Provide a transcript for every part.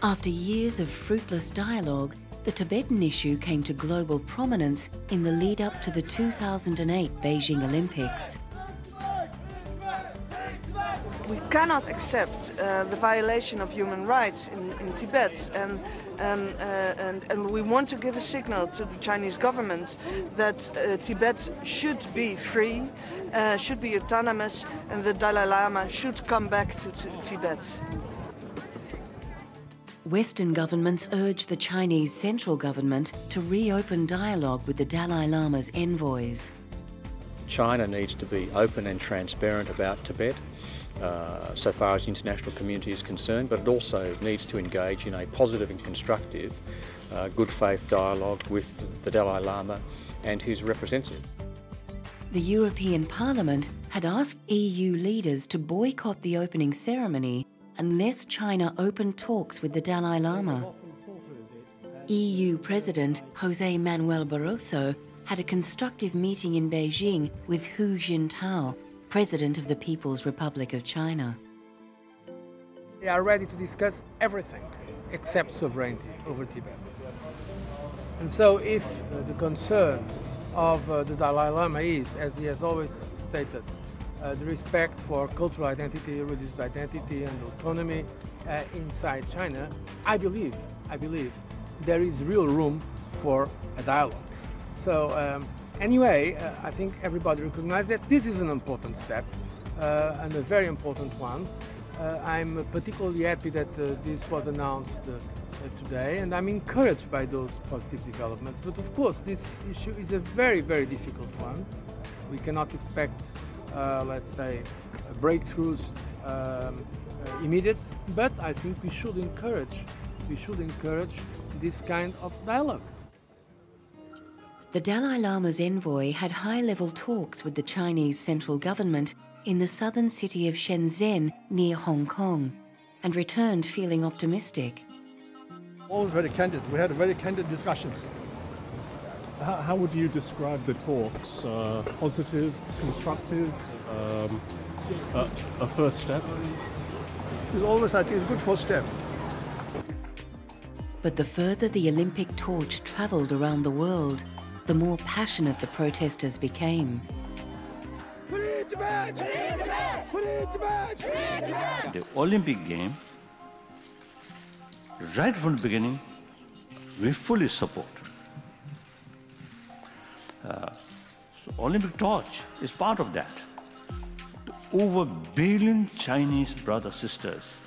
After years of fruitless dialogue, the Tibetan issue came to global prominence in the lead-up to the 2008 Beijing Olympics. We cannot accept the violation of human rights in Tibet, and we want to give a signal to the Chinese government that Tibet should be free, should be autonomous, and the Dalai Lama should come back to Tibet. Western governments urged the Chinese central government to reopen dialogue with the Dalai Lama's envoys. China needs to be open and transparent about Tibet, so far as the international community is concerned, but it also needs to engage in a positive and constructive good faith dialogue with the Dalai Lama and his representative. The European Parliament had asked EU leaders to boycott the opening ceremony unless China opened talks with the Dalai Lama. EU President José Manuel Barroso had a constructive meeting in Beijing with Hu Jintao, President of the People's Republic of China. They are ready to discuss everything except sovereignty over Tibet. And so if the concern of the Dalai Lama is, as he has always stated, the respect for cultural identity, religious identity and autonomy inside China, I believe there is real room for a dialogue. So anyway, I think everybody recognizes that this is an important step and a very important one. I'm particularly happy that this was announced today, and I'm encouraged by those positive developments. But of course, this issue is a very, very difficult one. We cannot expect let's say, breakthroughs immediate, but I think we should encourage this kind of dialogue. The Dalai Lama's envoy had high-level talks with the Chinese central government in the southern city of Shenzhen near Hong Kong and returned feeling optimistic. All very candid. We had very candid discussions. How would you describe the talks? Positive, constructive, a first step? It's always, I think, a good first step. But the further the Olympic torch travelled around the world, the more passionate the protesters became. Free Tibet! Free Tibet! Free Tibet! Free Tibet! The Olympic game, right from the beginning, we fully support. So Olympic torch is part of that. The over 1 billion Chinese brothers sisters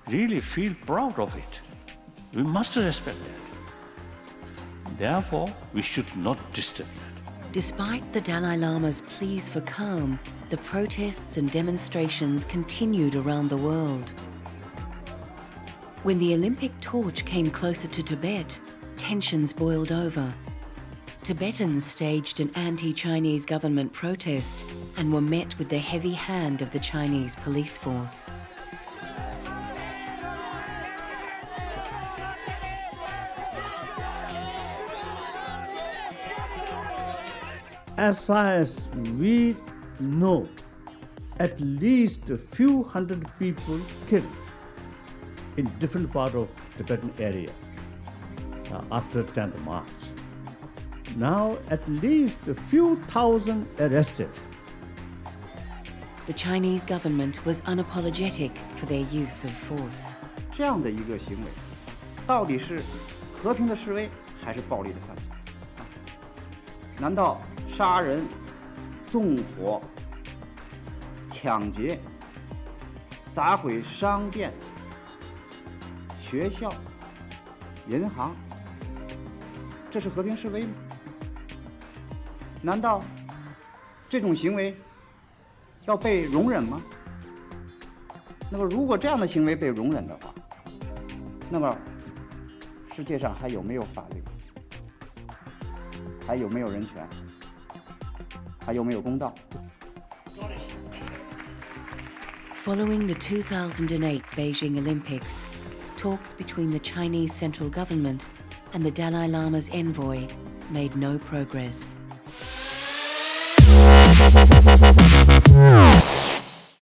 really feel proud of it. We must respect that. Therefore, we should not disturb that. Despite the Dalai Lama's pleas for calm, the protests and demonstrations continued around the world. When the Olympic torch came closer to Tibet, tensions boiled over. Tibetans staged an anti-Chinese government protest and were met with the heavy hand of the Chinese police force. As far as we know, at least a few hundred people killed in different parts of Tibetan area after 10th March. Now at least a few thousand arrested. The Chinese government was unapologetic for their use of force. 这样的一个行为，到底是和平的示威还是暴力的犯罪？难道杀人、纵火、抢劫、砸毁商店、学校、银行，这是和平示威吗？难道这种行为要被容忍吗？那么，如果这样的行为被容忍的话，那么世界上还有没有法律？还有没有人权？还有没有公道？ Following the 2008 Beijing Olympics, talks between the Chinese central government and the Dalai Lama's envoy made no progress.